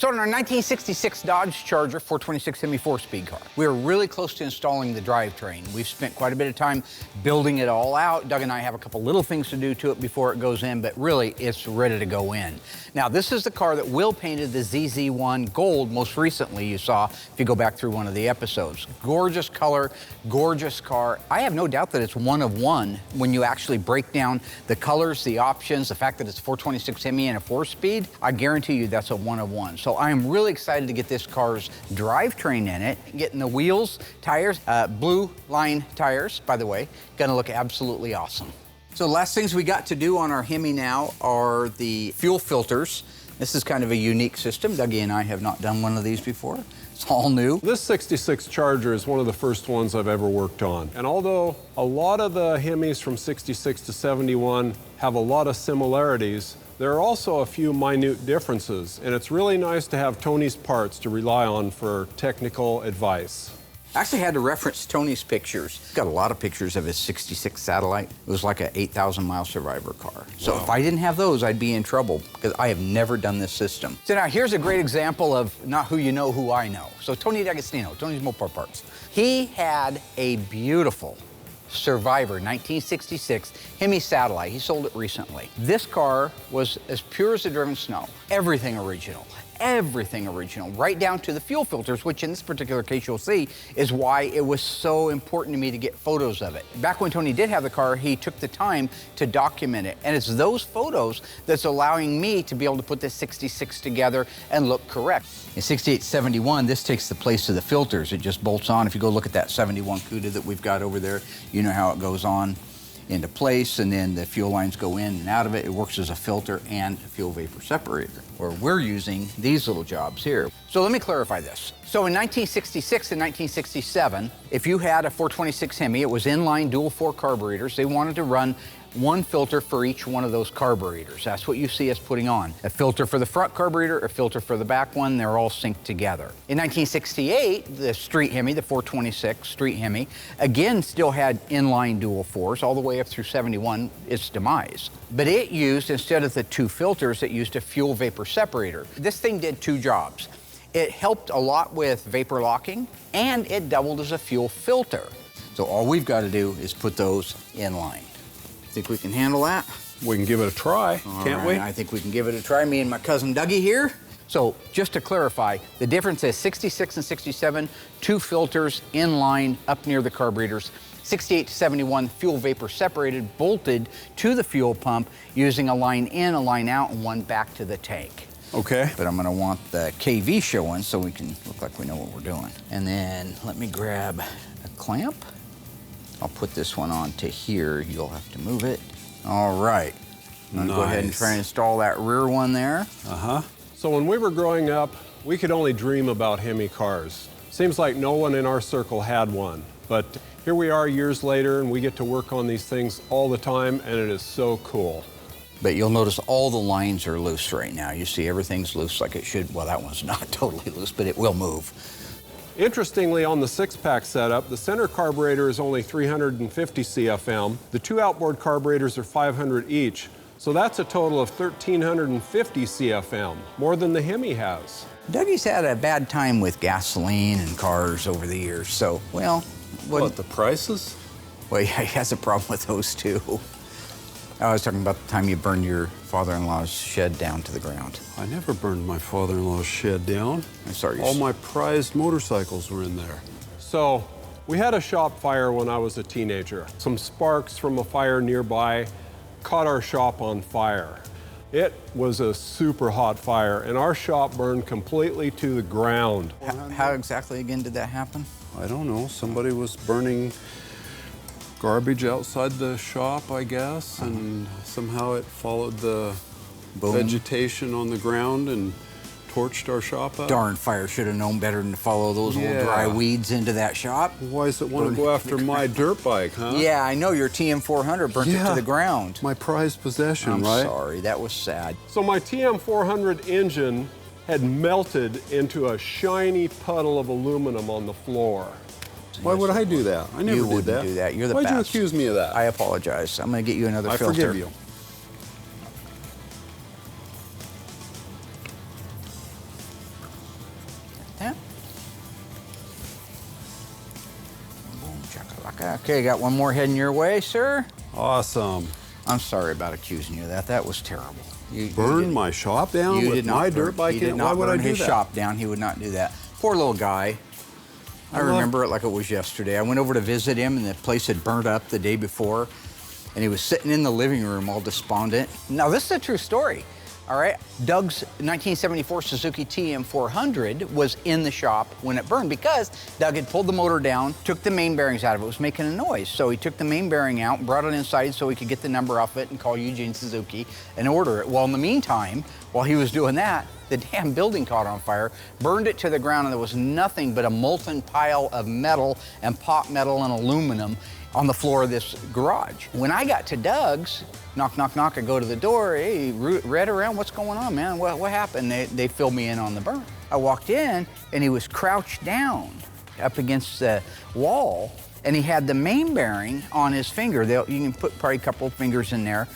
So in our 1966 Dodge Charger 426 Hemi 4-speed car, we were really close to installing the drivetrain. We've spent quite a bit of time building it all out. Doug and I have a couple little things to do to it before it goes in, but really it's ready to go in. Now this is the car that Will painted the ZZ1 Gold most recently, you saw if you go back through one of the episodes. Gorgeous color, gorgeous car. I have no doubt that it's one of one when you actually break down the colors, the options, the fact that it's 426 Hemi and a 4-speed. I guarantee you that's a one of one. So I am really excited to get this car's drivetrain in it, getting the wheels, tires, blue line tires, by the way, gonna look absolutely awesome. So the last things we got to do on our Hemi now are the fuel filters. This is kind of a unique system. Dougie and I have not done one of these before. It's all new. This 66 Charger is one of the first ones I've ever worked on. And although a lot of the Hemis from 66 to 71 have a lot of similarities, there are also a few minute differences, and it's really nice to have Tony's parts to rely on for technical advice. I actually had to reference Tony's pictures. He's got a lot of pictures of his 66 Satellite. It was like an 8,000-mile Survivor car. So if I didn't have those, I'd be in trouble because I have never done this system. So now here's a great example of not who you know, who I know. So Tony D'Agostino, Tony's Mopar Parts. He had a beautiful Survivor 1966 Hemi Satellite. He sold it recently. This car was as pure as the driven snow. Everything original. Everything original, right down to the fuel filters, which in this particular case you'll see is why it was so important to me to get photos of it. Back when Tony did have the car, he took the time to document it, and it's those photos that's allowing me to be able to put this 66 together and look correct. In 68-71, this takes the place of the filters. It just bolts on. If you go look at that 71 CUDA that we've got over there, you know how it goes on into place, and then the fuel lines go in and out of it. It works as a filter and a fuel vapor separator, where we're using these little jobs here. So let me clarify this. So in 1966 and 1967, if you had a 426 Hemi, it was inline dual 4 carburetors. They wanted to run one filter for each one of those carburetors. That's what you see us putting on. A filter for the front carburetor, a filter for the back one, they're all synced together. In 1968, the street Hemi, the 426 street Hemi, again still had inline dual 4s all the way up through 71, its demise. But it used, instead of the 2 filters, it used a fuel vapor separator. This thing did 2 jobs. It helped a lot with vapor locking, and it doubled as a fuel filter. So all we've got to do is put those in line. Think we can handle that? We can give it a try, can't we? I think we can give it a try, me and my cousin Dougie here. So just to clarify, the difference is 66 and 67, 2 filters in line up near the carburetors. 68 to 71, fuel vapor separated, bolted to the fuel pump using a line in, a line out, and one back to the tank. Okay. But I'm gonna want the KV showing so we can look like we know what we're doing. And then let me grab a clamp. I'll put this one on to here. You'll have to move it. All right. I'm gonna go ahead and try and install that rear one there. So when we were growing up, we could only dream about Hemi cars. Seems like no one in our circle had one. But here we are years later, and we get to work on these things all the time, and it is so cool. But you'll notice all the lines are loose right now. You see everything's loose like it should. Well, that one's not totally loose, but it will move. Interestingly, on the 6-pack setup, the center carburetor is only 350 CFM. The 2 outboard carburetors are 500 each. So that's a total of 1,350 CFM, more than the Hemi has. Dougie's had a bad time with gasoline and cars over the years, so, well... What, the prices? Well, yeah, he has a problem with those too. I was talking about the time you burned your father-in-law's shed down to the ground. I never burned my father-in-law's shed down. I'm sorry. All my prized motorcycles were in there. So, we had a shop fire when I was a teenager. Some sparks from a fire nearby caught our shop on fire. It was a super hot fire, and our shop burned completely to the ground. How exactly again did that happen? I don't know, somebody was burning garbage outside the shop, I guess, and somehow it followed the vegetation on the ground and torched our shop up. Darn fire, should have known better than to follow those little dry weeds into that shop. Why does it want to go after my dirt bike, huh? Yeah, I know, your TM400 burnt it to the ground. My prized possession, I'm right? sorry, that was sad. So my TM400 engine had melted into a shiny puddle of aluminum on the floor. Why would I do that? I never You did wouldn't that. do that. You're the Why'd best. you accuse me of that? I apologize. I'm going to get you another I filter. forgive you. Okay, got one more heading your way, sir. Awesome. I'm sorry about accusing you of that. That was terrible. You Burn my shop down with my dirt bike? Why would I do his that? shop down. He would not do that. Poor little guy. I remember it like it was yesterday. I went over to visit him, and the place had burnt up the day before, and he was sitting in the living room all despondent. Now, this is a true story. All right, Doug's 1974 Suzuki TM400 was in the shop when it burned because Doug had pulled the motor down, took the main bearings out of it. It was making a noise. So he took the main bearing out and brought it inside so he could get the number off it and call Eugene Suzuki and order it. Well, in the meantime, while he was doing that, the damn building caught on fire, burned it to the ground, and there was nothing but a molten pile of metal and pot metal and aluminum on the floor of this garage. When I got to Doug's, knock, knock, knock, I go to the door, hey, Red around, what's going on, man? What happened? They filled me in on the burn. I walked in, and he was crouched down up against the wall, and he had the main bearing on his finger. You can put probably a couple of fingers in there,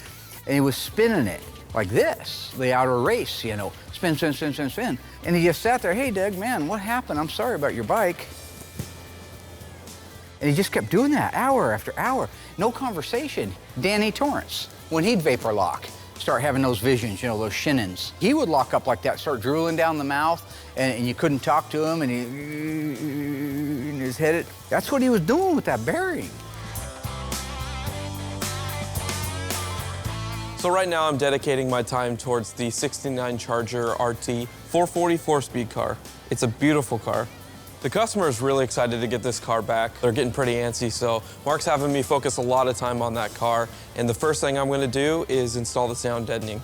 and he was spinning it like this, the outer race, you know, spin, spin, spin, spin, spin. And he just sat there, hey, Doug, man, what happened? I'm sorry about your bike. And he just kept doing that hour after hour. No conversation. Danny Torrance, when he'd vapor lock, start having those visions, you know, those shin-ins. He would lock up like that, start drooling down the mouth, and you couldn't talk to him, and in his head, that's what he was doing with that bearing. So right now I'm dedicating my time towards the 69 Charger RT 444 speed car. It's a beautiful car. The customer is really excited to get this car back. They're getting pretty antsy, so Mark's having me focus a lot of time on that car. And the first thing I'm gonna do is install the sound deadening.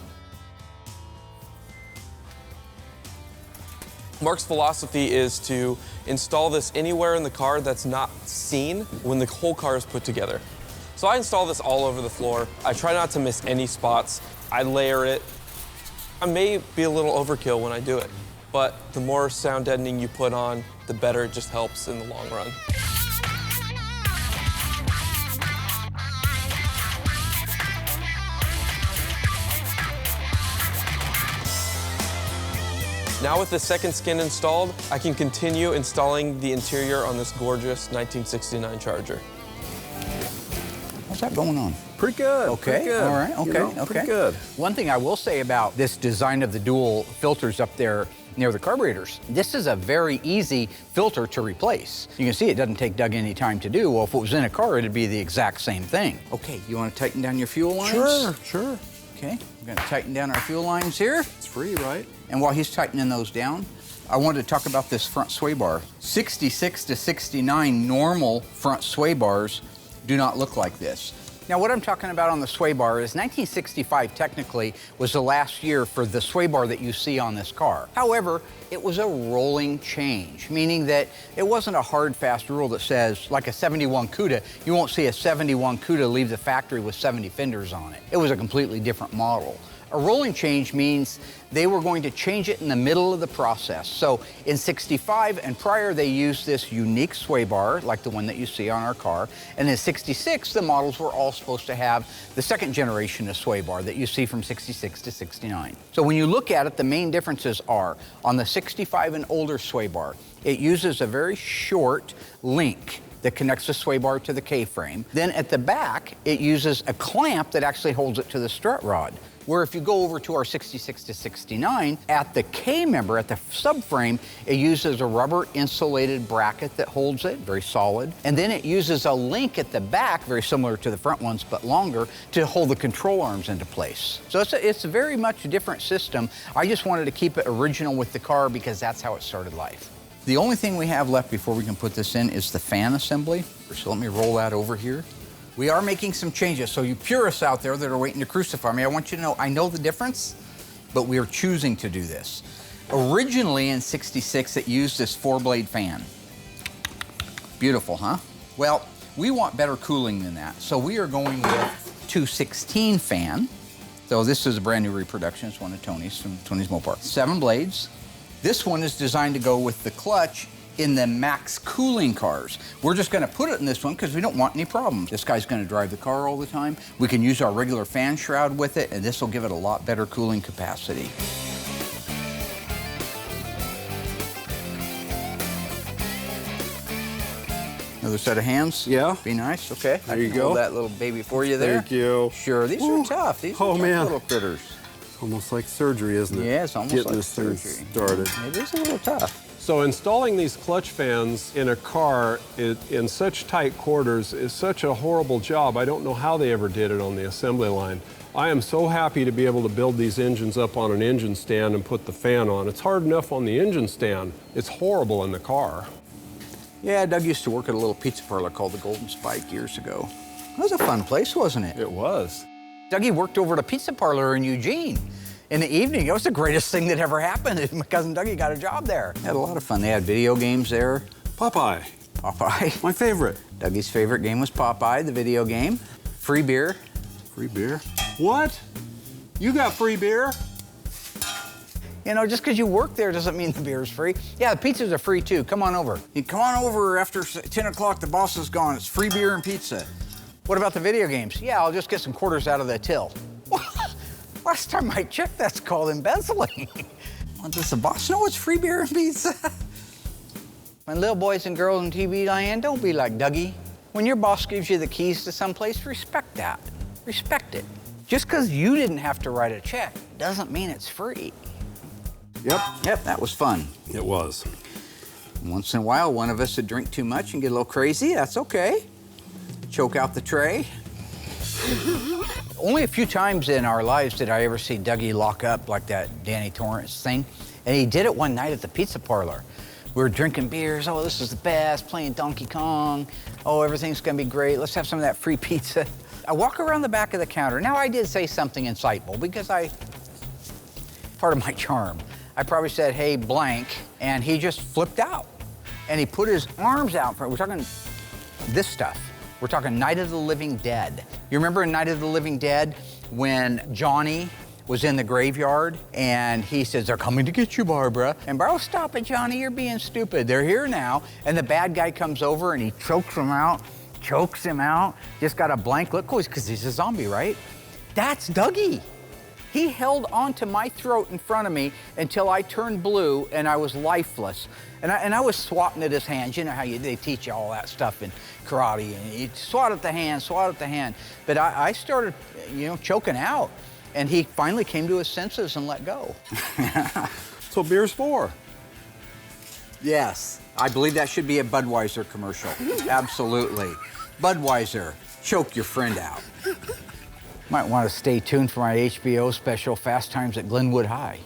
Mark's philosophy is to install this anywhere in the car that's not seen when the whole car is put together. So I install this all over the floor. I try not to miss any spots. I layer it. I may be a little overkill when I do it, but the more sound deadening you put on, the better it just helps in the long run. Now with the second skin installed, I can continue installing the interior on this gorgeous 1969 Charger. How's that going on? Pretty good. Okay, pretty good. all right, okay, You know, okay. Pretty good. One thing I will say about this design of the dual filters up there near the carburetors, this is a very easy filter to replace. You can see it doesn't take Doug any time to do. Well, if it was in a car, it'd be the exact same thing. Okay, you want to tighten down your fuel lines? Sure, sure. Okay, we're going to tighten down our fuel lines here. It's free, right? And while he's tightening those down, I wanted to talk about this front sway bar. 66 to 69 normal front sway bars do not look like this. Now, what I'm talking about on the sway bar is 1965 technically was the last year for the sway bar that you see on this car. However, it was a rolling change, meaning that it wasn't a hard, fast rule that says, like a 71 CUDA, you won't see a 71 CUDA leave the factory with 70 fenders on it. It was a completely different model. A rolling change means they were going to change it in the middle of the process. So in 65 and prior, they used this unique sway bar, like the one that you see on our car. And in 66, the models were all supposed to have the second generation of sway bar that you see from 66 to 69. So when you look at it, the main differences are on the 65 and older sway bar, it uses a very short link that connects the sway bar to the K-frame. Then at the back, it uses a clamp that actually holds it to the strut rod. Where if you go over to our 66 to 69, at the K-member, at the subframe, it uses a rubber insulated bracket that holds it, very solid. And then it uses a link at the back, very similar to the front ones, but longer, to hold the control arms into place. So it's a very much different system. I just wanted to keep it original with the car because that's how it started life. The only thing we have left before we can put this in is the fan assembly. So let me roll that over here. We are making some changes, so you purists out there that are waiting to crucify me, I want you to know I know the difference, but we are choosing to do this. Originally in 66, it used this 4-blade fan. Beautiful, huh? Well, we want better cooling than that, so we are going with 216 fan. So this is a brand new reproduction. It's one of Tony's from Tony's Mopar. 7 blades. This one is designed to go with the clutch in the max cooling cars. We're just gonna put it in this one because we don't want any problems. This guy's gonna drive the car all the time. We can use our regular fan shroud with it, and this will give it a lot better cooling capacity. Another set of hands? Yeah. Be nice, okay. There I you can go. hold that little baby for you there. Thank you. Sure, these are tough. These are tough little critters. Almost like surgery, isn't it? Yeah, it's almost Getting like this thing surgery. started. It is a little tough. So installing these clutch fans in a car in such tight quarters is such a horrible job. I don't know how they ever did it on the assembly line. I am so happy to be able to build these engines up on an engine stand and put the fan on. It's hard enough on the engine stand. It's horrible in the car. Yeah, Doug used to work at a little pizza parlor called the Golden Spike years ago. It was a fun place, wasn't it? It was. Dougie worked over at a pizza parlor in Eugene. In the evening, it was the greatest thing that ever happened. My cousin Dougie got a job there. Had a lot of fun. They had video games there. Popeye. Popeye. My favorite. Dougie's favorite game was Popeye, the video game. Free beer. Free beer? What? You got free beer? You know, just because you work there doesn't mean the beer's free. Yeah, the pizzas are free too. Come on over. You come on over after 10 o'clock, the boss is gone. It's free beer and pizza. What about the video games? Yeah, I'll just get some quarters out of the till. Last time I checked, that's called embezzling. Well, does the boss know it's free beer and pizza? My little boys and girls in TV land, don't be like Dougie. When your boss gives you the keys to someplace, respect that. Respect it. Just because you didn't have to write a check doesn't mean it's free. Yep, that was fun. It was. Once in a while, one of us would drink too much and get a little crazy. That's okay. Choke out the tray. Only a few times in our lives did I ever see Dougie lock up like that Danny Torrance thing. And he did it one night at the pizza parlor. We were drinking beers. Oh, this is the best, playing Donkey Kong. Oh, everything's gonna be great. Let's have some of that free pizza. I walk around the back of the counter. Now, I did say something insightful because part of my charm. I probably said, hey, blank, and he just flipped out. And he put his arms out. We're talking this stuff. We're talking Night of the Living Dead. You remember in Night of the Living Dead when Johnny was in the graveyard and he says, they're coming to get you, Barbara. And Barbara, oh, stop it, Johnny, you're being stupid. They're here now. And the bad guy comes over and he chokes him out, just got a blank look, because he's a zombie, right? That's Dougie. He held onto my throat in front of me until I turned blue and I was lifeless. And I was swatting at his hands. You know how they teach you all that stuff in karate. And you swat at the hand, But I started, choking out. And he finally came to his senses and let go. That's what beer's for. Yes, I believe that should be a Budweiser commercial. Absolutely. Budweiser, choke your friend out. Might want to stay tuned for my HBO special, Fast Times at Glenwood High.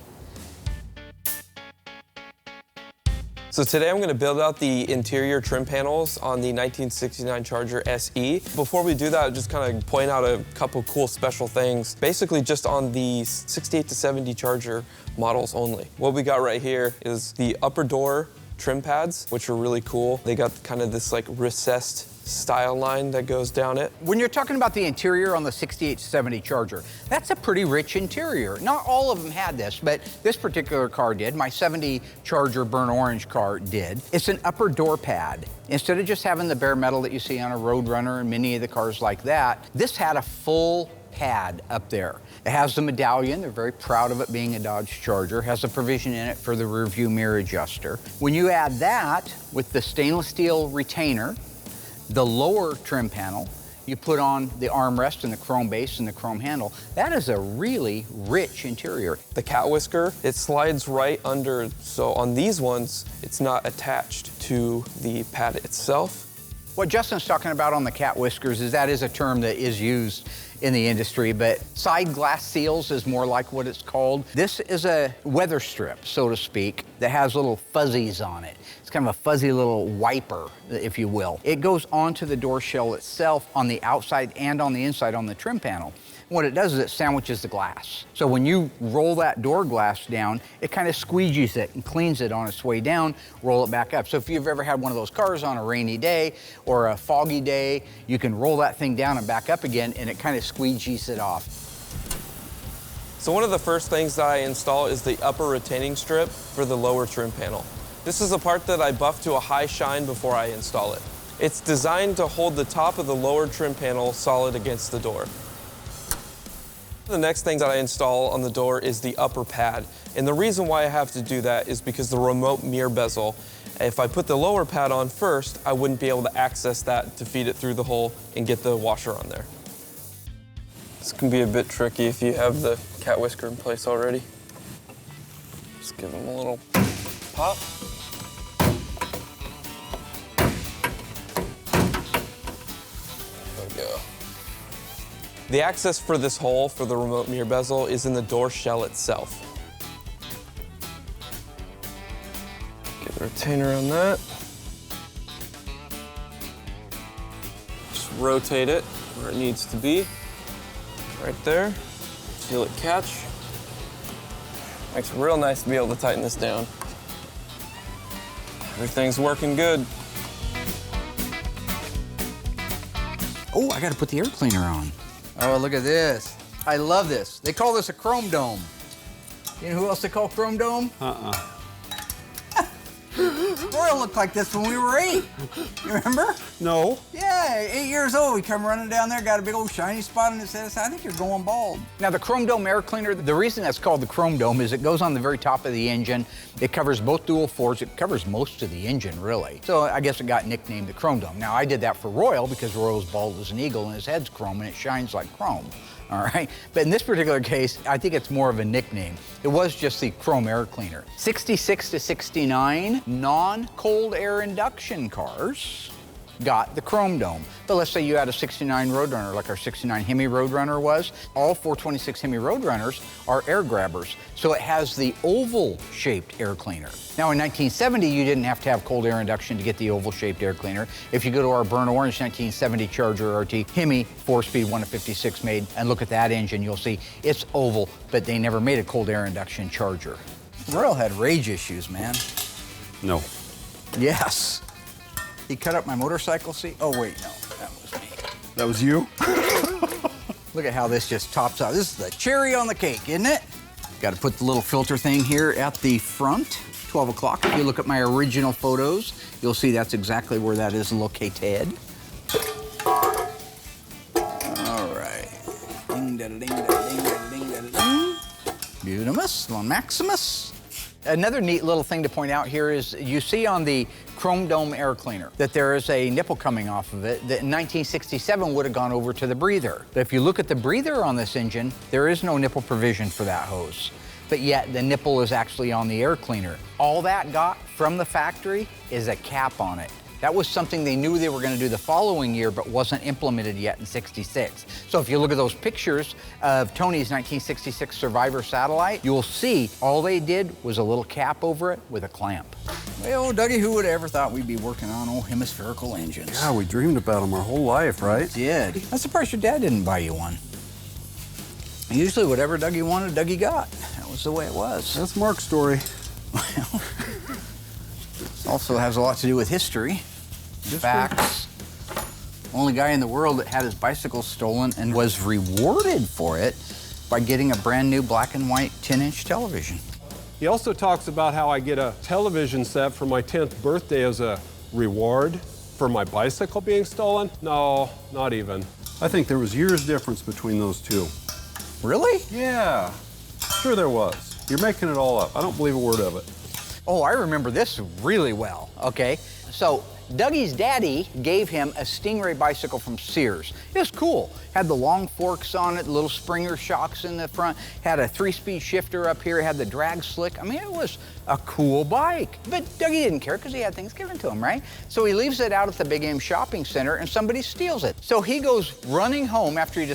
So today I'm going to build out the interior trim panels on the 1969 Charger SE. Before we do that, I'll just kind of point out a couple cool special things, basically just on the 68 to 70 Charger models only. What we got right here is the upper door trim pads, which are really cool. They got kind of this like recessed style line that goes down it. When you're talking about the interior on the 6870 Charger, that's a pretty rich interior. Not all of them had this, but this particular car did. My 70 Charger burnt orange car did. It's an upper door pad. Instead of just having the bare metal that you see on a Roadrunner and many of the cars like that, this had a full pad up there. It has the medallion. They're very proud of it being a Dodge Charger. It has a provision in it for the rear view mirror adjuster. When you add that with the stainless steel retainer, the lower trim panel, you put on the armrest and the chrome base and the chrome handle. That is a really rich interior. The cat whisker, it slides right under, so on these ones, it's not attached to the pad itself. What Justin's talking about on the cat whiskers is that is a term that is used in the industry, but side glass seals is more like what it's called. This is a weather strip, so to speak, that has little fuzzies on it. It's kind of a fuzzy little wiper, if you will. It goes onto the door shell itself on the outside and on the inside on the trim panel. What it does is it sandwiches the glass. So when you roll that door glass down, it kind of squeegees it and cleans it on its way down, roll it back up. So if you've ever had one of those cars on a rainy day or a foggy day, you can roll that thing down and back up again, and it kind of squeegees it off. So one of the first things that I install is the upper retaining strip for the lower trim panel. This is a part that I buff to a high shine before I install it. It's designed to hold the top of the lower trim panel solid against the door. The next thing that I install on the door is the upper pad. And the reason why I have to do that is because the remote mirror bezel If I put the lower pad on first, I wouldn't be able to access that to feed it through the hole and get the washer on there. This can be a bit tricky if you have the cat whisker in place already. Just give them a little pop. There we go. The access for this hole for the remote mirror bezel is in the door shell itself. Get the retainer on that. Just rotate it where it needs to be. Right there. Feel it catch. Makes it real nice to be able to tighten this down. Everything's working good. Oh, I gotta put the air cleaner on. Oh, look at this. I love this. They call this a chrome dome. You know who else they call chrome dome? Royal looked like this when we were 8. You remember? No. Yeah, 8 years old. We come running down there, got a big old shiny spot on his head. I said, I think you're going bald. Now, the chrome dome air cleaner, the reason that's called the chrome dome is it goes on the very top of the engine. It covers both dual forks. It covers most of the engine, really. So I guess it got nicknamed the chrome dome. Now, I did that for Royal because Royal's bald as an eagle and his head's chrome and it shines like chrome. All right, but in this particular case, I think it's more of a nickname. It was just the chrome air cleaner. 66 to 69 non-cold air induction cars got the chrome dome. But let's say you had a 69 Roadrunner, like our 69 Hemi Roadrunner was. All 426 Hemi Roadrunners are air grabbers, so it has the oval-shaped air cleaner. Now, in 1970, you didn't have to have cold air induction to get the oval-shaped air cleaner. If you go to our burnt orange 1970 Charger RT Hemi 4-speed 1-56 made and look at that engine, you'll see it's oval, but they never made a cold air induction Charger. Royal had rage issues, man. No. Yes. He cut up my motorcycle seat. Oh, wait, no, that was me. That was you? Look at how this just tops out. This is the cherry on the cake, isn't it? Got to put the little filter thing here at the front. 12 o'clock. If you look at my original photos, you'll see that's exactly where that is located. All right. Ding, da, da, ding, da, ding, da, ding, da, ding. Beautimus, Lone Maximus. Another neat little thing to point out here is you see on the chrome dome air cleaner that there is a nipple coming off of it that in 1967 would have gone over to the breather. But if you look at the breather on this engine, there is no nipple provision for that hose. But yet the nipple is actually on the air cleaner. All that got from the factory is a cap on it. That was something they knew they were going to do the following year, but wasn't implemented yet in '66. So if you look at those pictures of Tony's 1966 Survivor satellite, you'll see all they did was a little cap over it with a clamp. Well, Dougie, who would have ever thought we'd be working on old hemispherical engines? Yeah, we dreamed about them our whole life, right? We did. I'm surprised your dad didn't buy you one. Usually whatever Dougie wanted, Dougie got. That was the way it was. That's Mark's story. Well, also has a lot to do with history. Facts. Only guy in the world that had his bicycle stolen and was rewarded for it by getting a brand new black and white 10-inch television. He also talks about how I get a television set for my 10th birthday as a reward for my bicycle being stolen. No, not even. I think there was years difference between those two. Really? Yeah, sure there was. You're making it all up. I don't believe a word of it. Oh, I remember this really well, okay? So, Dougie's daddy gave him a Stingray bicycle from Sears. It was cool. Had the long forks on it, little Springer shocks in the front, had a 3-speed shifter up here, had the drag slick. I mean, it was a cool bike. But Dougie didn't care because he had things given to him, right? So he leaves it out at the Big M shopping center and somebody steals it. So he goes running home after he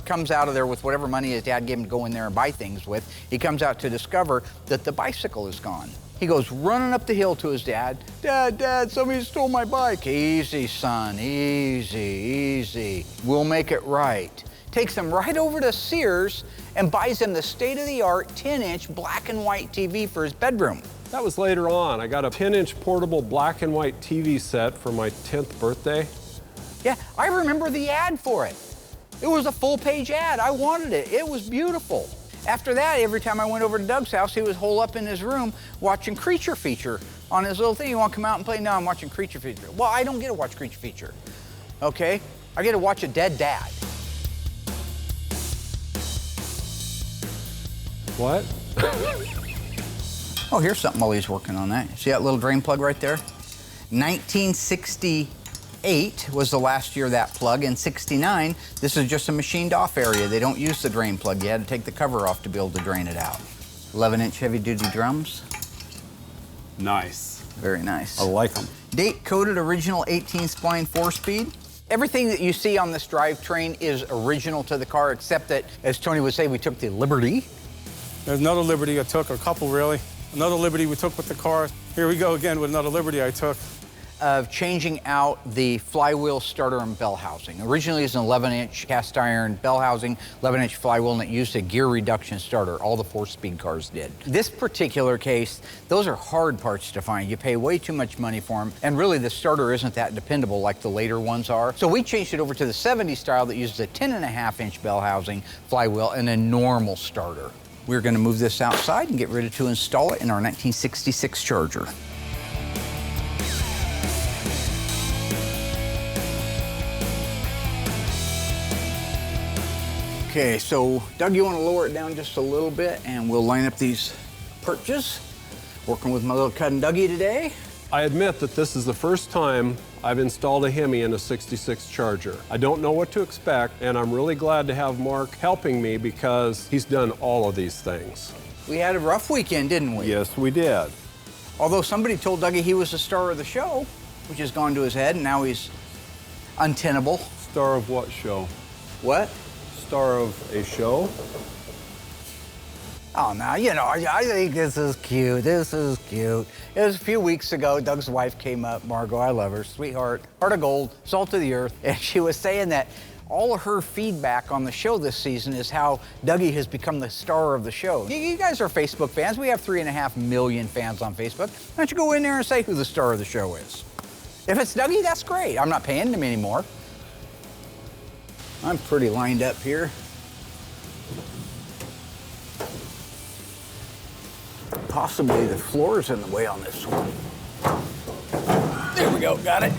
comes out of there with whatever money his dad gave him to go in there and buy things with. He comes out to discover that the bicycle is gone. He goes running up the hill to his dad. Dad, somebody stole my bike. Easy, son, easy, easy. We'll make it right. Takes him right over to Sears and buys him the state-of-the-art 10-inch black and white TV for his bedroom. That was later on. I got a 10-inch portable black and white TV set for my 10th birthday. Yeah, I remember the ad for it. It was a full-page ad. I wanted it. It was beautiful. After that, every time I went over to Doug's house, he was holed up in his room watching Creature Feature on his little thing. You want to come out and play? No, I'm watching Creature Feature. Well, I don't get to watch Creature Feature, okay? I get to watch a dead dad. What? Oh, here's something while he's working on that. See that little drain plug right there? 1968 was the last year that plug. In 69, this is just a machined off area. They don't use the drain plug. You had to take the cover off to be able to drain it out. 11-inch heavy-duty drums. Nice. Very nice. I like them. Date-coded original 18-spline 4-speed. Everything that you see on this drivetrain is original to the car, except that, as Tony would say, we took the liberty. There's another liberty I took, a couple really. Another liberty we took with the car. Here we go again with another liberty I took. Of changing out the flywheel starter and bell housing. Originally it's an 11-inch cast iron bell housing, 11-inch flywheel, and it used a gear reduction starter. All the 4-speed cars did. This particular case, those are hard parts to find. You pay way too much money for them, and really the starter isn't that dependable like the later ones are. So we changed it over to the 70 style that uses a 10.5-inch bell housing, flywheel, and a normal starter. We're going to move this outside and get ready to install it in our 1966 Charger. Okay, so Doug, you want to lower it down just a little bit and we'll line up these perches. Working with my little cousin Dougie today. I admit that this is the first time I've installed a Hemi in a 66 Charger. I don't know what to expect, and I'm really glad to have Mark helping me because he's done all of these things. We had a rough weekend, didn't we? Yes, we did. Although somebody told Dougie he was the star of the show, which has gone to his head, and now he's untenable. Star of what show? What? Star of a show? Oh, now, you know, I think this is cute. This is cute. It was a few weeks ago, Doug's wife came up, Margot, I love her, sweetheart, heart of gold, salt of the earth, and she was saying that all of her feedback on the show this season is how Dougie has become the star of the show. You guys are Facebook fans. We have 3.5 million fans on Facebook. Why don't you go in there and say who the star of the show is? If it's Dougie, that's great. I'm not paying him anymore. I'm pretty lined up here. Possibly the floor's in the way on this one. There we go, got it.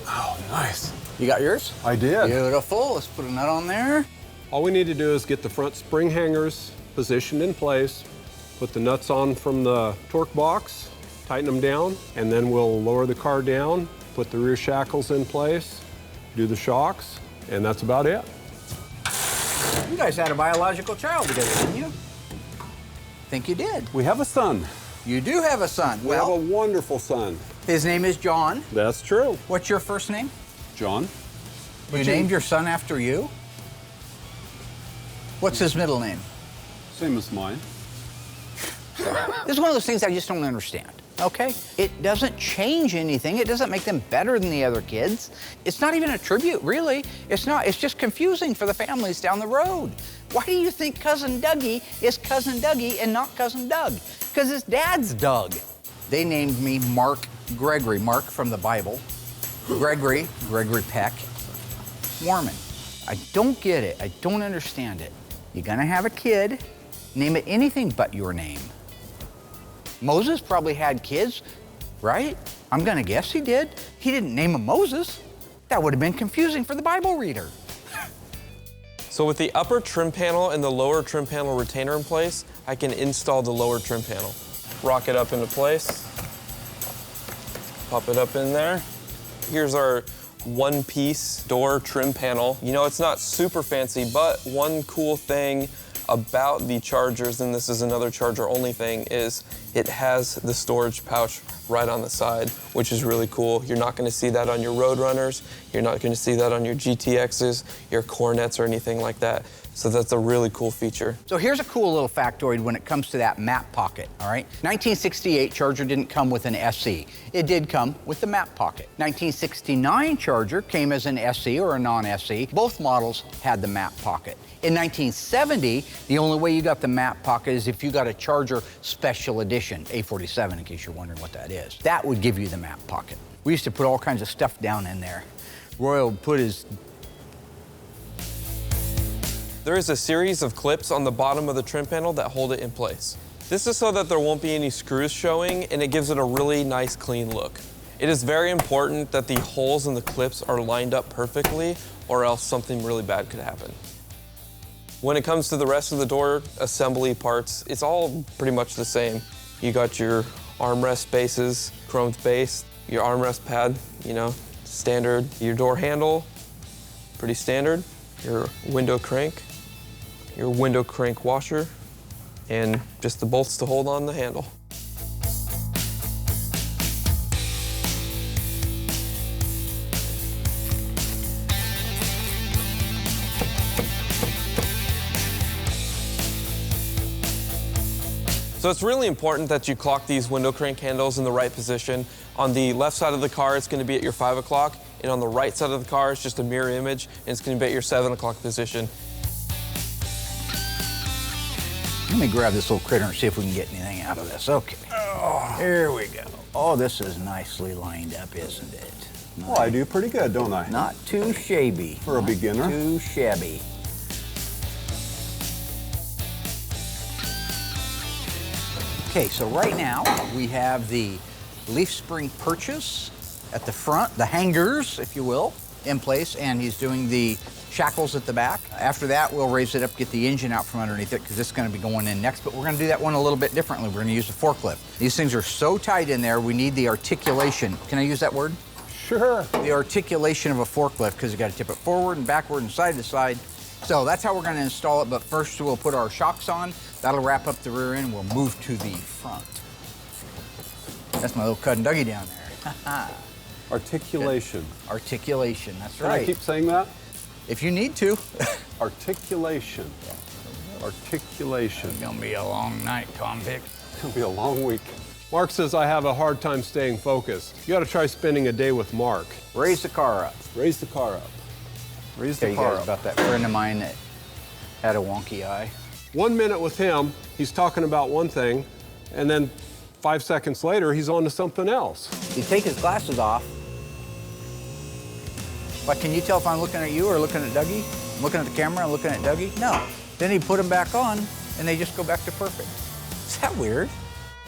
Oh, nice. You got yours? I did. Beautiful, let's put a nut on there. All we need to do is get the front spring hangers positioned in place, put the nuts on from the torque box, tighten them down, and then we'll lower the car down, put the rear shackles in place, do the shocks, and that's about it. You guys had a biological child together, didn't you? I think you did. We have a son. You do have a son. We Well, have a wonderful son. his name is John. That's true. What's your first name? John? You named your son after you? What's his middle name? Same as mine. This is one of those things I just don't understand, okay? It doesn't change anything. It doesn't make them better than the other kids. It's not even a tribute, really. It's not. It's just confusing for the families down the road. Why do you think Cousin Dougie is Cousin Dougie and not Cousin Doug? Because his dad's Doug. They named me Mark Gregory. Mark from the Bible. Gregory Peck. Mormon. I don't get it. I don't understand it. You're gonna have a kid, name it anything but your name. Moses probably had kids, right? I'm gonna guess he did. He didn't name him Moses. That would have been confusing for the Bible reader. So with the upper trim panel and the lower trim panel retainer in place, I can install the lower trim panel. Rock it up into place, pop it up in there. Here's our one-piece door trim panel. You know, it's not super fancy, but one cool thing about the Chargers, and this is another Charger-only thing, is it has the storage pouch right on the side, which is really cool. You're not gonna see that on your Roadrunners. You're not gonna see that on your GTXs, your Cornettes, or anything like that. So that's a really cool feature. So here's a cool little factoid when it comes to that map pocket, all right? 1968 Charger didn't come with an SE. It did come with the map pocket. 1969 Charger came as an SE or a non-SE. Both models had the map pocket. In 1970, the only way you got the map pocket is if you got a Charger Special Edition, A47, in case you're wondering what that is. That would give you the map pocket. We used to put all kinds of stuff down in there. Roy would put his... There is a series of clips on the bottom of the trim panel that hold it in place. This is so that there won't be any screws showing, and it gives it a really nice, clean look. It is very important that the holes in the clips are lined up perfectly, or else something really bad could happen. When it comes to the rest of the door assembly parts, it's all pretty much the same. You got your armrest bases, chromed base, your armrest pad, you know, standard. Your door handle, pretty standard. Your window crank washer, and just the bolts to hold on the handle. So it's really important that you clock these window crank handles in the right position. On the left side of the car, it's going to be at your 5 o'clock, and on the right side of the car, it's just a mirror image, and it's going to be at your 7 o'clock position. Let me grab this little critter and see if we can get anything out of this. Okay. Oh, here we go. Oh, this is nicely lined up, isn't it? Well, I do pretty good, don't I? Not too shabby. For a beginner. Not too shabby. Okay, so right now we have the leaf spring purchase at the front, the hangers, if you will, in place, and he's doing the shackles at the back. After that, we'll raise it up, get the engine out from underneath it, because this is going to be going in next, but we're going to do that one a little bit differently. We're going to use the forklift. These things are so tight in there, we need the articulation. Can I use that word? Sure. The articulation of a forklift, because you got to tip it forward and backward and side to side. So that's how we're going to install it, but first we'll put our shocks on. That'll wrap up the rear end. We'll move to the front. That's my little cousin Dougie down there. Articulation. Articulation, that's Can right. I keep saying that? If you need to. Articulation. Articulation. It's going to be a long night, convict. It's going to be a long week. Mark says I have a hard time staying focused. You gotta try spending a day with Mark. Raise the car up. Raise the car up. Raise Tell the you car guys up. about that friend of mine that had a wonky eye. 1 minute with him, he's talking about one thing, and then 5 seconds later, he's on to something else. You take his glasses off. But can you tell if I'm looking at you or looking at Dougie? I'm looking at the camera and looking at Dougie? No. Then he put them back on, and they just go back to perfect. Is that weird?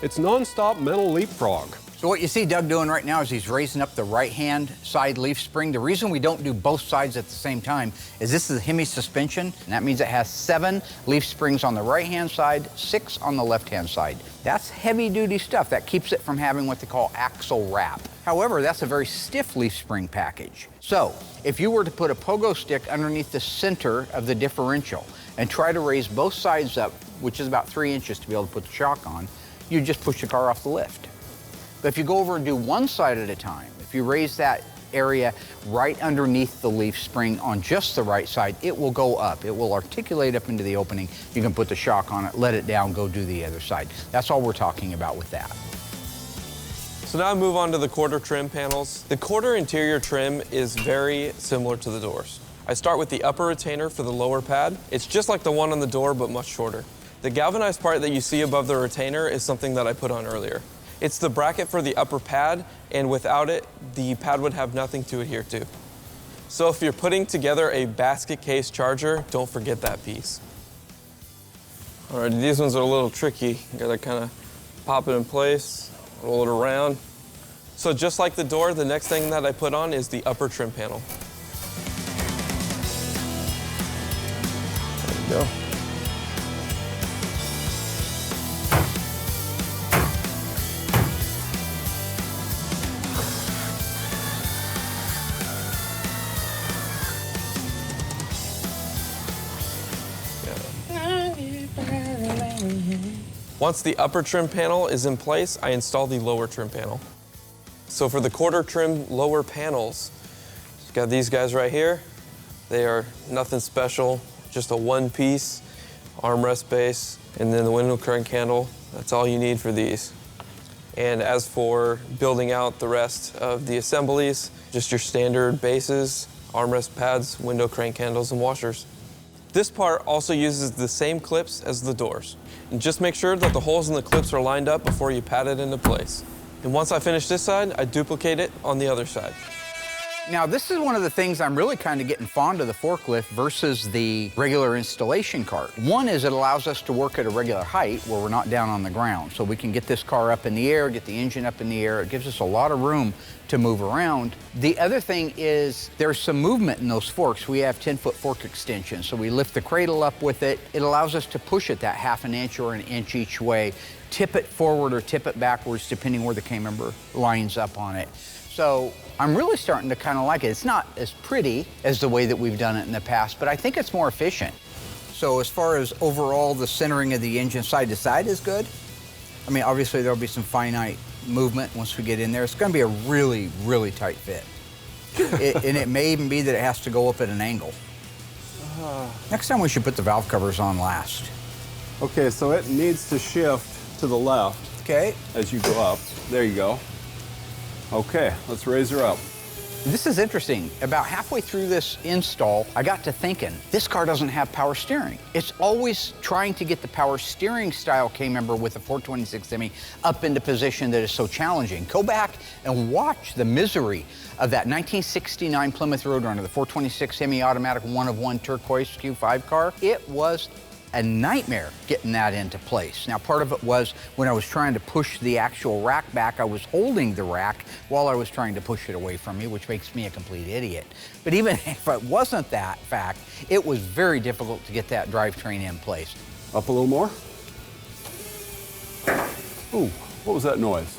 It's nonstop mental leapfrog. So what you see Doug doing right now is he's raising up the right-hand side leaf spring. The reason we don't do both sides at the same time is this is a Hemi suspension, and that means it has 7 leaf springs on the right-hand side, 6 on the left-hand side. That's heavy-duty stuff. That keeps it from having what they call axle wrap. However, that's a very stiff leaf spring package. So if you were to put a pogo stick underneath the center of the differential and try to raise both sides up, which is about 3 inches to be able to put the shock on, you just push the car off the lift. But if you go over and do one side at a time, if you raise that area right underneath the leaf spring on just the right side, it will go up. It will articulate up into the opening. You can put the shock on it, let it down, go do the other side. That's all we're talking about with that. So now I move on to the quarter trim panels. The quarter interior trim is very similar to the doors. I start with the upper retainer for the lower pad. It's just like the one on the door, but much shorter. The galvanized part that you see above the retainer is something that I put on earlier. It's the bracket for the upper pad, and without it, the pad would have nothing to adhere to. So if you're putting together a basket case charger, don't forget that piece. All right, these ones are a little tricky. You gotta kind of pop it in place, roll it around. So just like the door, the next thing that I put on is the upper trim panel. There we go. Once the upper trim panel is in place, I install the lower trim panel. So for the quarter trim lower panels, got these guys right here. They are nothing special, just a one-piece armrest base, and then the window crank handle. That's all you need for these. And as for building out the rest of the assemblies, just your standard bases, armrest pads, window crank handles, and washers. This part also uses the same clips as the doors. And just make sure that the holes in the clips are lined up before you pat it into place. And once I finish this side, I duplicate it on the other side. Now, this is one of the things I'm really kind of getting fond of the forklift versus the regular installation cart. One is it allows us to work at a regular height where we're not down on the ground. So we can get this car up in the air, get the engine up in the air. It gives us a lot of room to move around. The other thing is there's some movement in those forks. We have 10-foot fork extensions, so we lift the cradle up with it. It allows us to push it that half an inch or an inch each way, tip it forward or tip it backwards, depending where the camber lines up on it. So I'm really starting to kind of like it. It's not as pretty as the way that we've done it in the past, but I think it's more efficient. So as far as overall, the centering of the engine side to side is good. I mean, obviously there'll be some finite movement once we get in there. It's gonna be a really, really tight fit. And it may even be that it has to go up at an angle. Next time we should put the valve covers on last. Okay, so it needs to shift to the left Okay. as you go up. There you go. Okay, let's raise her up. This is interesting. About halfway through this install, I got to thinking, this car doesn't have power steering. It's always trying to get the power steering style K-member with the 426 Hemi up into position that is so challenging. Go back and watch the misery of that 1969 Plymouth Roadrunner, the 426 Hemi automatic 1-of-1 turquoise Q5 car. It was a nightmare getting that into place. Now, part of it was when I was trying to push the actual rack back, I was holding the rack while I was trying to push it away from me, which makes me a complete idiot. But even if it wasn't that fact, it was very difficult to get that drivetrain in place. Up a little more. Ooh, what was that noise?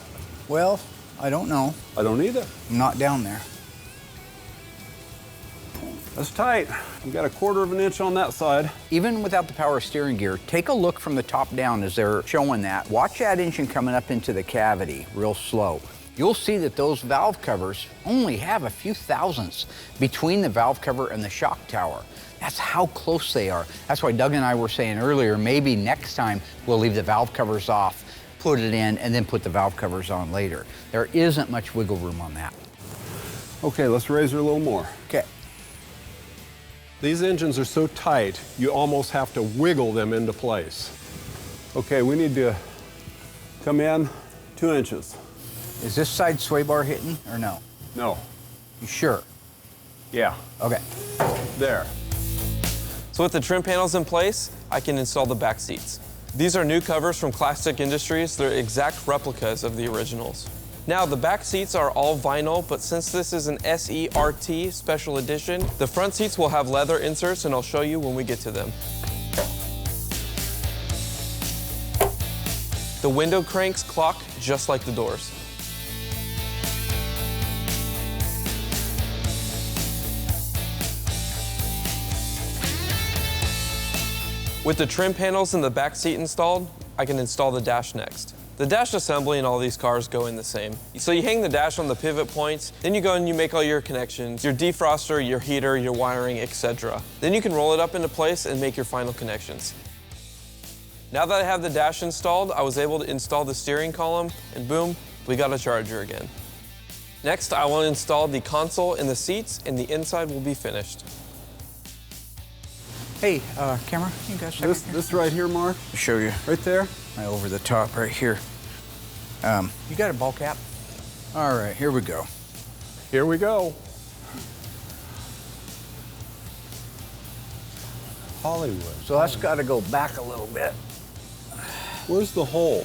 Well, I don't know. I don't either. I'm not down there. That's tight. You got 1/4 of an inch on that side. Even without the power steering gear, take a look from the top down as they're showing that. Watch that engine coming up into the cavity real slow. You'll see that those valve covers only have a few thousandths between the valve cover and the shock tower. That's how close they are. That's why Doug and I were saying earlier, maybe next time we'll leave the valve covers off, put it in, and then put the valve covers on later. There isn't much wiggle room on that. Okay, let's raise her a little more. Okay. These engines are so tight, you almost have to wiggle them into place. Okay, we need to come in 2 inches. Is this side sway bar hitting or no? No. You sure? Yeah. Okay. There. So with the trim panels in place, I can install the back seats. These are new covers from Classic Industries. They're exact replicas of the originals. Now, the back seats are all vinyl, but since this is an SERT special edition, the front seats will have leather inserts, and I'll show you when we get to them. The window cranks clock just like the doors. With the trim panels and the back seat installed, I can install the dash next. The dash assembly in all these cars go in the same. So you hang the dash on the pivot points, then you go and you make all your connections, your defroster, your heater, your wiring, etc. Then you can roll it up into place and make your final connections. Now that I have the dash installed, I was able to install the steering column, and boom, we got a charger again. Next, I will install the console and the seats, and the inside will be finished. Hey, camera, you guys check This right here, Mark? I'll show you. Right there? Right over the top, right here. You got a ball cap? All right, here we go. Here we go. Hollywood. So that's got to go back a little bit. Where's the hole?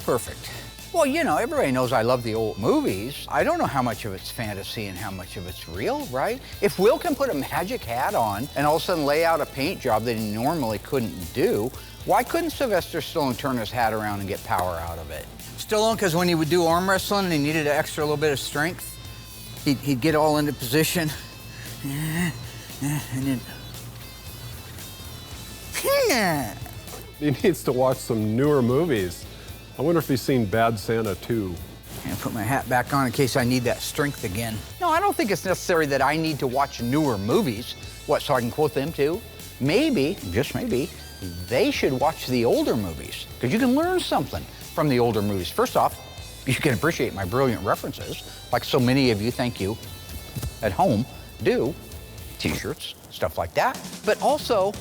Perfect. Well, you know, everybody knows I love the old movies. I don't know how much of it's fantasy and how much of it's real, right? If Will can put a magic hat on and all of a sudden lay out a paint job that he normally couldn't do, why couldn't Sylvester Stallone turn his hat around and get power out of it? Stallone, because when he would do arm wrestling and he needed an extra little bit of strength, he'd get all into position, and then... He needs to watch some newer movies. I wonder if he's seen Bad Santa 2. And put my hat back on in case I need that strength again. No, I don't think it's necessary that I need to watch newer movies. What, so I can quote them too? Maybe, just maybe, they should watch the older movies, because you can learn something from the older movies. First off, you can appreciate my brilliant references, like so many of you, thank you, at home do. T-shirts, stuff like that. But also,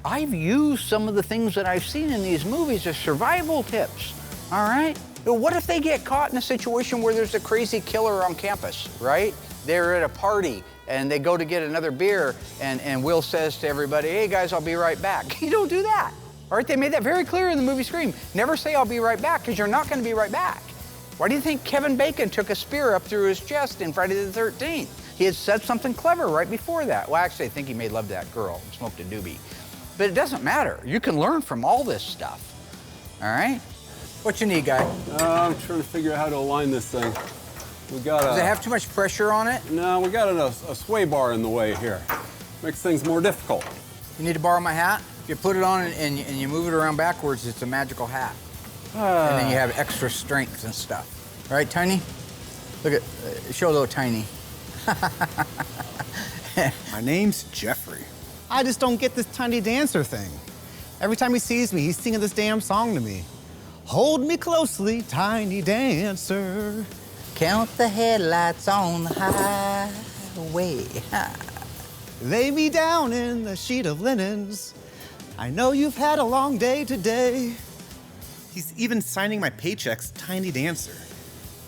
I've used some of the things that I've seen in these movies as survival tips, all right? What if they get caught in a situation where there's a crazy killer on campus, right? They're at a party and they go to get another beer and Will says to everybody, hey guys, I'll be right back. You don't do that, all right? They made that very clear in the movie Scream. Never say I'll be right back, because you're not gonna be right back. Why do you think Kevin Bacon took a spear up through his chest in Friday the 13th? He had said something clever right before that. Well, actually, I think he made love to that girl and smoked a doobie. But it doesn't matter. You can learn from all this stuff, all right? What you need, guy? I'm trying to figure out how to align this thing. We got Does it have too much pressure on it? No, we got a sway bar in the way here. Makes things more difficult. You need to borrow my hat? If you put it on and you move it around backwards, it's a magical hat. And then you have extra strength and stuff. All right, Tiny? Look at, show little Tiny. My name's Jeffrey. I just don't get this Tiny Dancer thing. Every time he sees me, he's singing this damn song to me. Hold me closely, Tiny Dancer. Count the headlights on the highway. Lay me down in the sheet of linens. I know you've had a long day today. He's even signing my paychecks Tiny Dancer.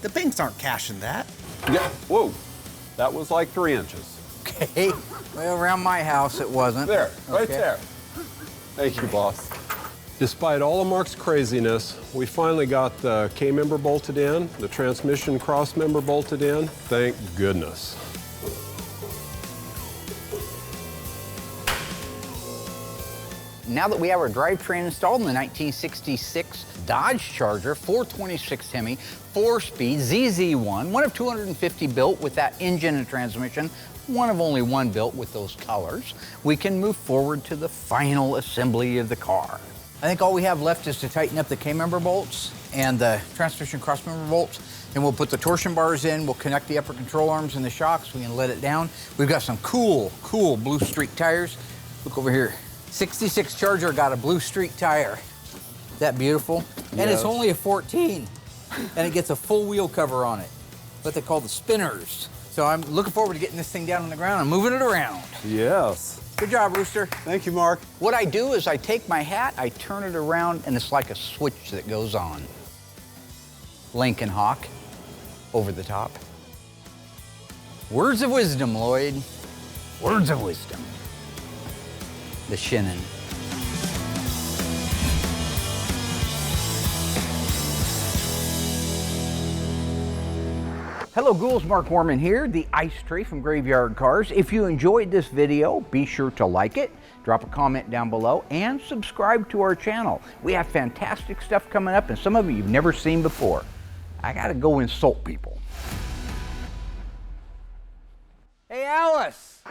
The banks aren't cashing that. Yeah, whoa, that was like 3 inches. Okay, well, around my house it wasn't. There, right Okay. there. Thank you, boss. Despite all of Mark's craziness, we finally got the K-member bolted in, the transmission cross-member bolted in. Thank goodness. Now that we have our drivetrain installed in the 1966 Dodge Charger 426 Hemi, 4-speed ZZ1, one of 250 built with that engine and transmission, one of only one built with those colors, we can move forward to the final assembly of the car. I think all we have left is to tighten up the K-member bolts and the transmission cross-member bolts, and we'll put the torsion bars in, we'll connect the upper control arms and the shocks, we can let it down. We've got some cool Blue Streak tires. Look over here. 66 Charger got a Blue Streak tire. Is that beautiful? And Yes. it's only a 14, and it gets a full wheel cover on it, what they call the spinners. So I'm looking forward to getting this thing down on the ground and moving it around. Yes. Good job, Rooster. Thank you, Mark. What I do is I take my hat, I turn it around, and it's like a switch that goes on. Lincoln Hawk, over the top. Words of wisdom, Lloyd. Words of wisdom. The Shinnin. Hello ghouls, Mark Warman here, the Ice Tray from Graveyard Carz. If you enjoyed this video, be sure to like it, drop a comment down below, and subscribe to our channel. We have fantastic stuff coming up, and some of it you've never seen before. I gotta go insult people. Hey Alice!